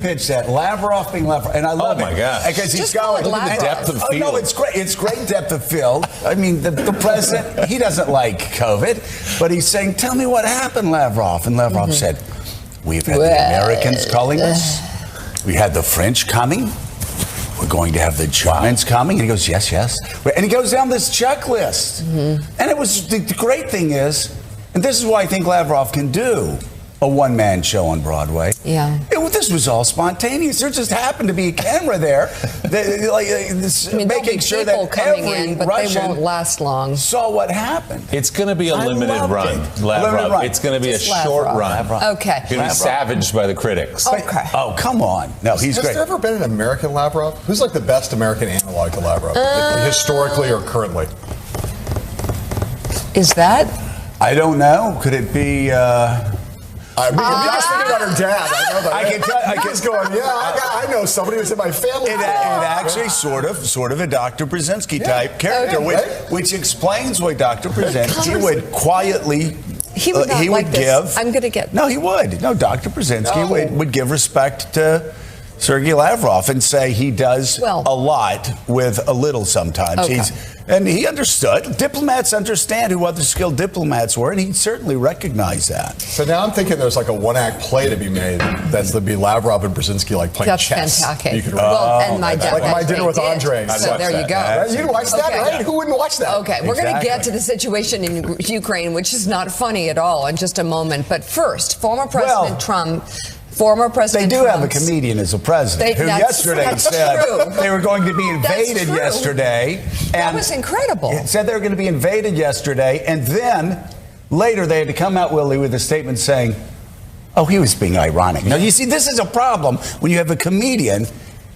pitch that. Lavrov being Lavrov. And I love it. Oh, my God. Because he's going look at the depth of field. No, it's great. It's great depth of field. I mean, the president, he doesn't like COVID, but he's saying, tell me what happened, Lavrov. And Lavrov said, we've had the Americans calling us. We had the French coming. We're going to have the Germans coming. And he goes, yes, yes. And he goes down this checklist. And it was, the great thing is, and this is why I think Lavrov can do a one-man show on Broadway. Yeah. This was all spontaneous. There just happened to be a camera there, making sure that every Russian they won't last long. Saw what happened. It's going to be a limited run, Lavrov. It's going to be a short run. Okay. Going to be savaged by the critics. Okay. Oh, come on. No, he's great. Has there ever been an American Lavrov? Who's like the best American analog to Lavrov, historically or currently? Is that? I don't know. Could it be? I mean, you're just thinking about her dad. I know that. I can going, yeah, I know somebody who's in my family. It actually sort of a Dr. Brzezinski type character, which explains why Dr. Brzezinski would quietly. He would not like this. I'm going to get. No, he would. No, Dr. Brzezinski would give respect to Sergei Lavrov and say he does a lot with a little sometimes. Okay. And he understood. Diplomats understand who other skilled diplomats were, and he certainly recognized that. So now I'm thinking there's like a one-act play to be made. That's to be Lavrov and Brzezinski like playing chess. That's fantastic. And my dad. Like My Dinner with Andre. So there you go. Right? You'd watch that, right? Who wouldn't watch that? Okay, we're going to get to the situation in Ukraine, which is not funny at all, in just a moment. But first, former President Trump. They do have a comedian as a president who yesterday said they were going to be invaded yesterday. That was incredible. Said they were going to be invaded yesterday, and then later they had to come out, Willie, with a statement saying, oh, he was being ironic. Now, you see, this is a problem when you have a comedian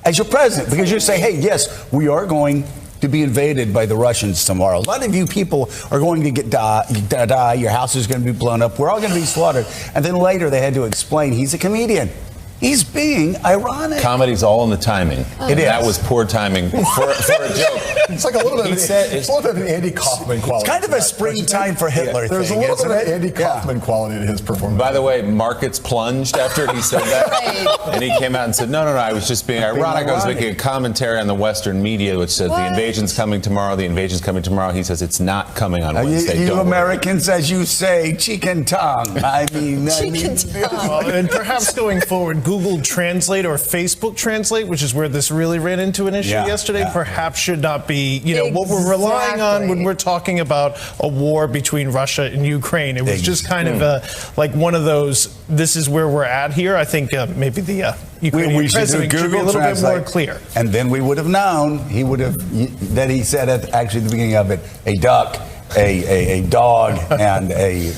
as your president, because you say, hey, yes, we are going to be invaded by the Russians tomorrow. A lot of you people are going to die. Your house is going to be blown up. We're all going to be slaughtered. And then later they had to explain he's a comedian. He's being ironic. Comedy's all in the timing. It is. That was poor timing for a joke. It's like a little bit of an Andy Kaufman quality. It's kind of a springtime for Hitler thing. There's a little bit of an Andy Kaufman quality to his performance. By the way, markets plunged after he said that. And he came out and said, no, I was just being ironic. I was making a commentary on the Western media, which said the invasion's coming tomorrow. The invasion's coming tomorrow. He says it's not coming on Wednesday. You Americans, as you say, chicken tongue. I mean, and perhaps going forward, Google Translate or Facebook Translate, which is where this really ran into an issue yesterday, perhaps should not be, what we're relying on when we're talking about a war between Russia and Ukraine. It was just kind of like one of those, this is where we're at here. I think maybe the Ukrainian president should be a little bit more clear. And then we would have known, that he said at actually the beginning of it, a duck, a dog, and a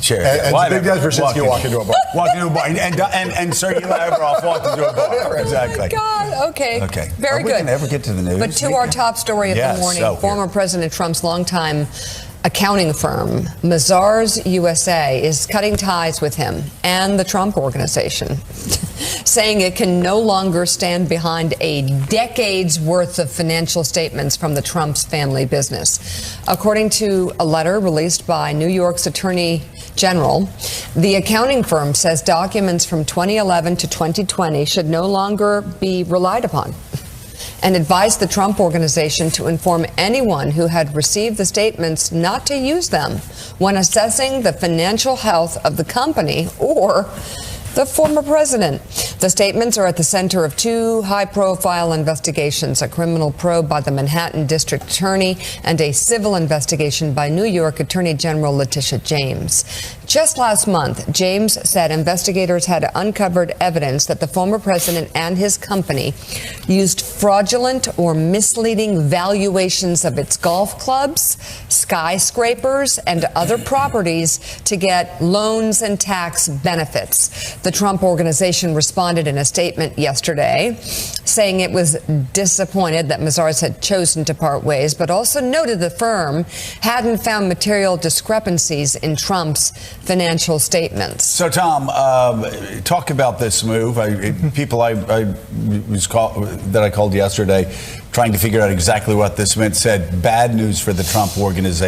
chair. And Big Dad Brzezinski walk into a bar. Walk into a bar. And Sergei Lavrov walked into a bar. Exactly. Oh, my God. Okay. Very good. We can ever get to the news. But to our top story of the morning, former President Trump's longtime accounting firm, Mazars USA, is cutting ties with him and the Trump Organization, saying it can no longer stand behind a decade's worth of financial statements from the Trump's family business. According to a letter released by New York's Attorney General, the accounting firm says documents from 2011 to 2020 should no longer be relied upon, and advised the Trump Organization to inform anyone who had received the statements not to use them when assessing the financial health of the company or the former president. The statements are at the center of two high-profile investigations, a criminal probe by the Manhattan District Attorney and a civil investigation by New York Attorney General Letitia James. Just last month, James said investigators had uncovered evidence that the former president and his company used fraudulent or misleading valuations of its golf clubs, skyscrapers, and other properties to get loans and tax benefits. The Trump Organization responded in a statement yesterday, saying it was disappointed that Mazars had chosen to part ways, but also noted the firm hadn't found material discrepancies in Trump's financial statements. So, Tom, talk about this move. People that I called yesterday, trying to figure out exactly what this meant, said bad news for the Trump Organization.